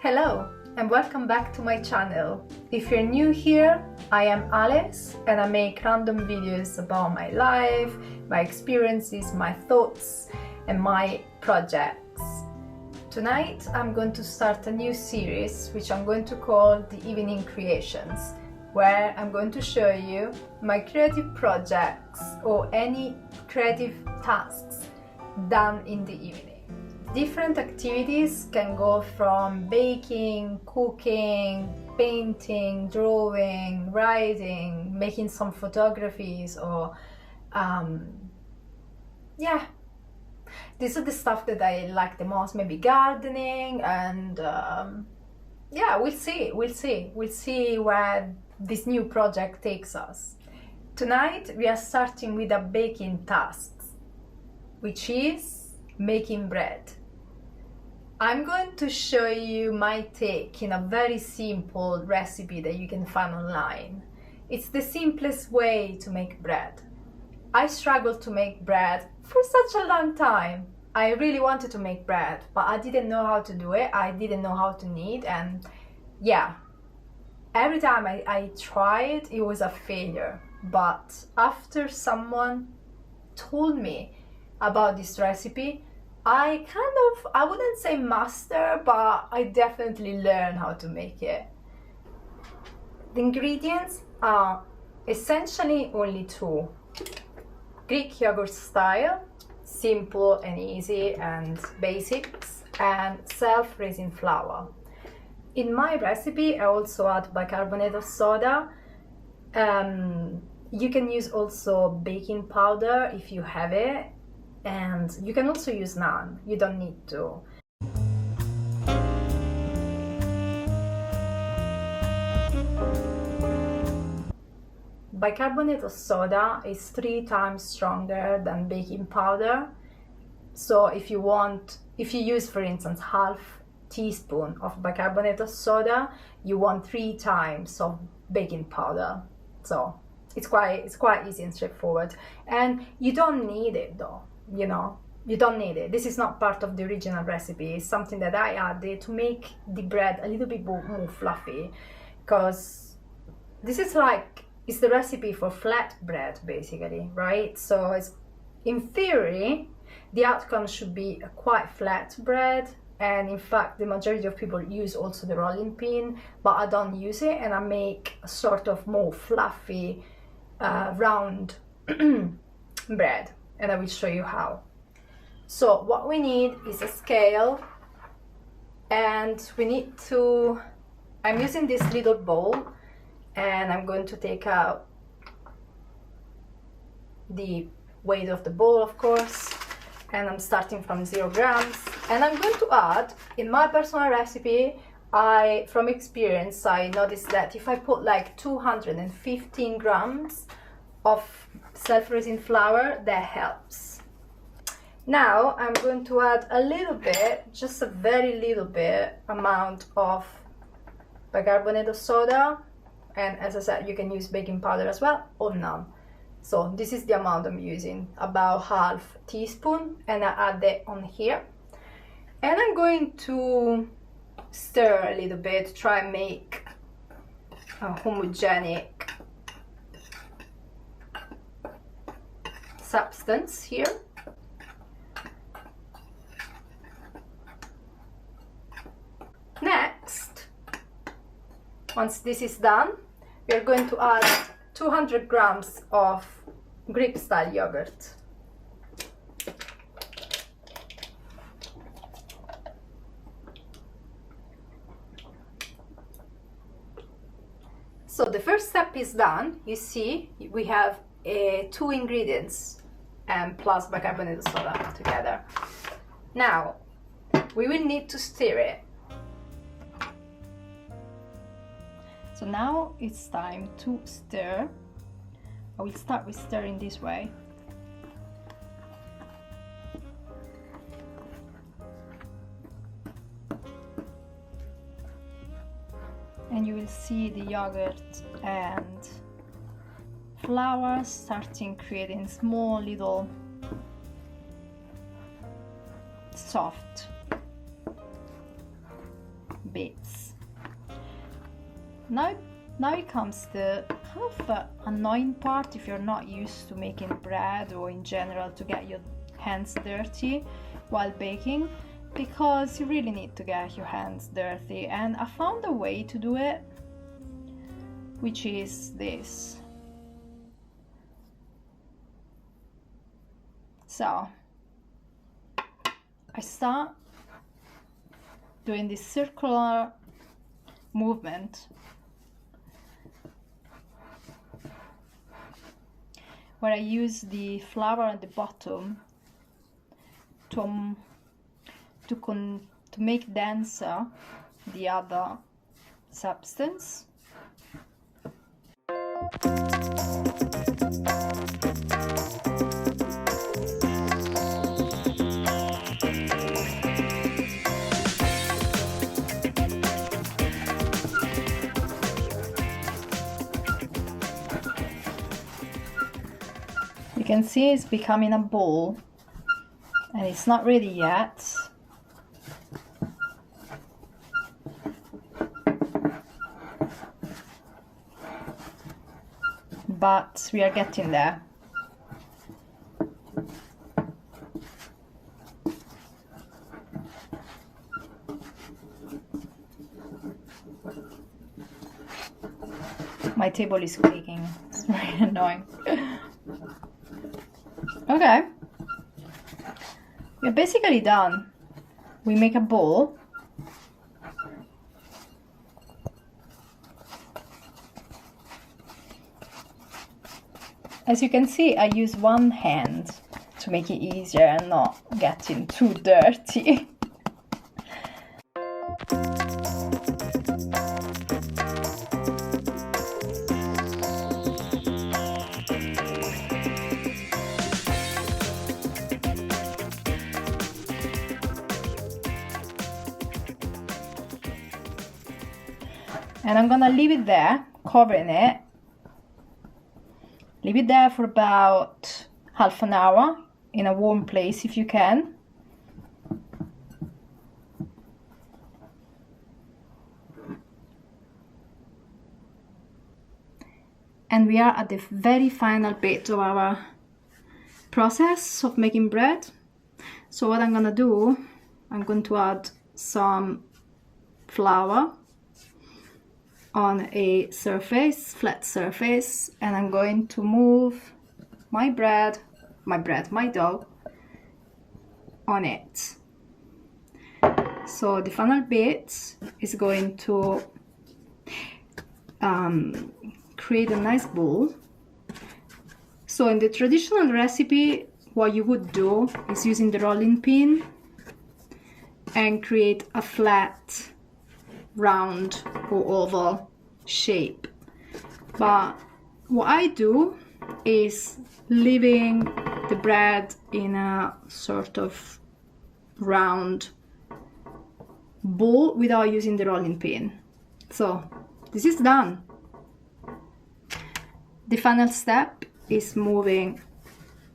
Hello and welcome back to my channel. If you're new here, I am Alice and I make random videos about my life, my experiences, my thoughts and my projects. Tonight I'm going to start a new series which I'm going to call the Evening Creations, where I'm going to show you my creative projects or any creative tasks done in the evening. Different activities can go from baking, cooking, painting, drawing, writing, making some photographies, or these are the stuff that I like the most, maybe gardening, and we'll see where this new project takes us. Tonight we are starting with a baking task, which is making bread. I'm going to show you my take in a very simple recipe that you can find online. It's the simplest way to make bread. I struggled to make bread for such a long time. I really wanted to make bread, but I didn't know how to do it. I didn't know how to knead, and every time I tried, it was a failure. But after someone told me about this recipe, I wouldn't say master, but I definitely learned how to make it. The ingredients are essentially only two: Greek yogurt style, simple and easy and basics, and self-raising flour. In my recipe I also add bicarbonate of soda. You can use also baking powder if you have it, and you can also use naan, you don't need to. Bicarbonate of soda is 3 times stronger than baking powder, so if you use, for instance, half teaspoon of bicarbonate of soda, you want 3 times of baking powder. So it's quite easy and straightforward, and you don't need it though. You don't need it. This is not part of the original recipe. It's something that I added to make the bread a little bit more fluffy, because this is it's the recipe for flat bread basically, right? So in theory the outcome should be a quite flat bread, and in fact the majority of people use also the rolling pin, but I don't use it, and I make a sort of more fluffy round bread, and I will show you how. So what we need is a scale, and I'm using this little bowl, and I'm going to take out the weight of the bowl, of course, and I'm starting from 0 grams, and I'm going to add, in my personal recipe, from experience, I noticed that if I put like 215 grams of self-raising flour, that helps. Now I'm going to add a little bit, just a very little bit amount of bicarbonate of soda, and as I said, you can use baking powder as well, or none. So this is the amount I'm using, about half teaspoon, and I add that on here, and I'm going to stir a little bit, try and make a homogenic substance here. Next, once this is done, we are going to add 200 grams of Greek style yogurt. So the first step is done. You see, we have 2 ingredients and plus bicarbonate of soda together. Now we will need to stir it. So now it's time to stir. I will start with stirring this way. And you will see the yogurt and flour starting creating small little soft bits. Now it comes the kind of annoying part if you're not used to making bread, or in general to get your hands dirty while baking, because you really need to get your hands dirty, and I found a way to do it, which is this. So I start doing this circular movement where I use the flour at the bottom to make denser the other substance. You can see it's becoming a ball, and it's not ready yet. But we are getting there. My table is squeaking. It's very annoying. Okay, we're basically done. We make a ball. As you can see, I use one hand to make it easier and not getting too dirty. And I'm gonna leave it there, covering it. Leave it there for about half an hour in a warm place if you can. And we are at the very final bit of our process of making bread. So what I'm gonna do, I'm going to add some flour on a surface, flat surface, and I'm going to move my dough on it. So the final bit is going to create a nice ball. So in the traditional recipe, what you would do is using the rolling pin and create a flat, round or oval shape. But what I do is leaving the bread in a sort of round ball without using the rolling pin. So this is done. The final step is moving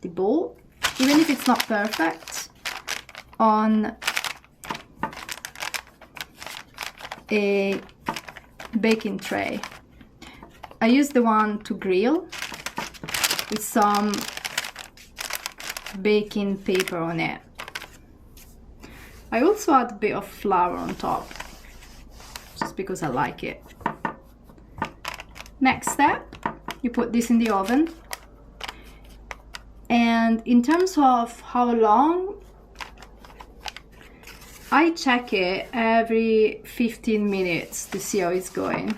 the ball, even if it's not perfect, on a baking tray. I use the one to grill with some baking paper on it. I also add a bit of flour on top, just because I like it. Next step, you put this in the oven. And in terms of how long, I check it every 15 minutes to see how it's going.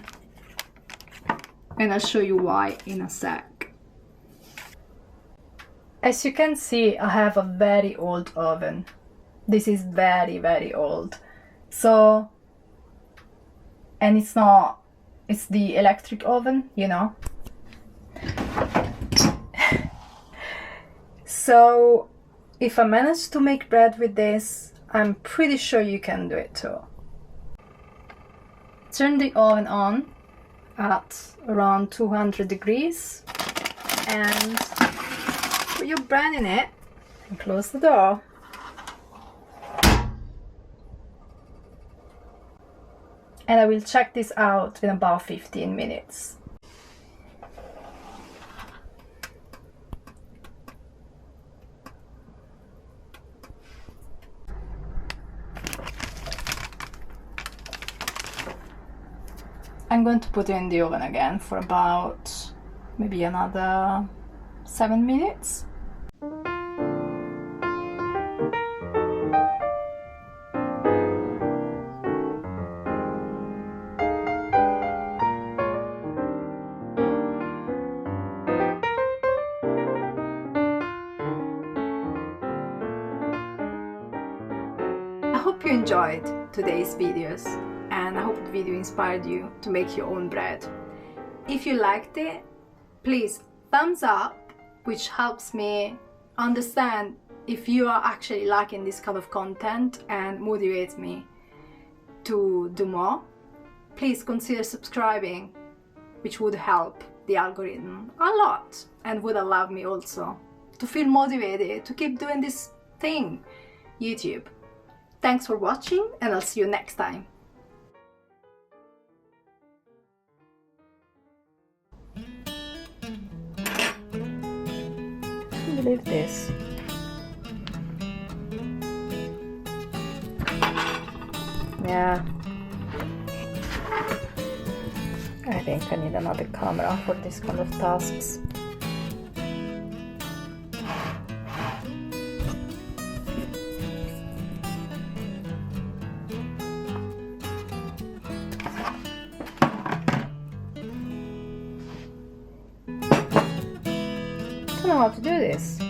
And I'll show you why in a sec. As you can see, I have a very old oven. This is very, very old. So, and it's the electric oven, you know. So, if I manage to make bread with this, I'm pretty sure you can do it too. Turn the oven on at around 200 degrees and put your bread in it and close the door. and I will check this out in about 15 minutes. I'm going to put it in the oven again for about maybe another 7 minutes. I hope you enjoyed today's videos, and I hope the video inspired you to make your own bread. If you liked it, please thumbs up, which helps me understand if you are actually liking this kind of content and motivates me to do more. Please consider subscribing, which would help the algorithm a lot and would allow me also to feel motivated to keep doing this thing, YouTube. Thanks for watching, and I'll see you next time. I believe this. Yeah. I think I need another camera for this kind of tasks. I don't know how to do this.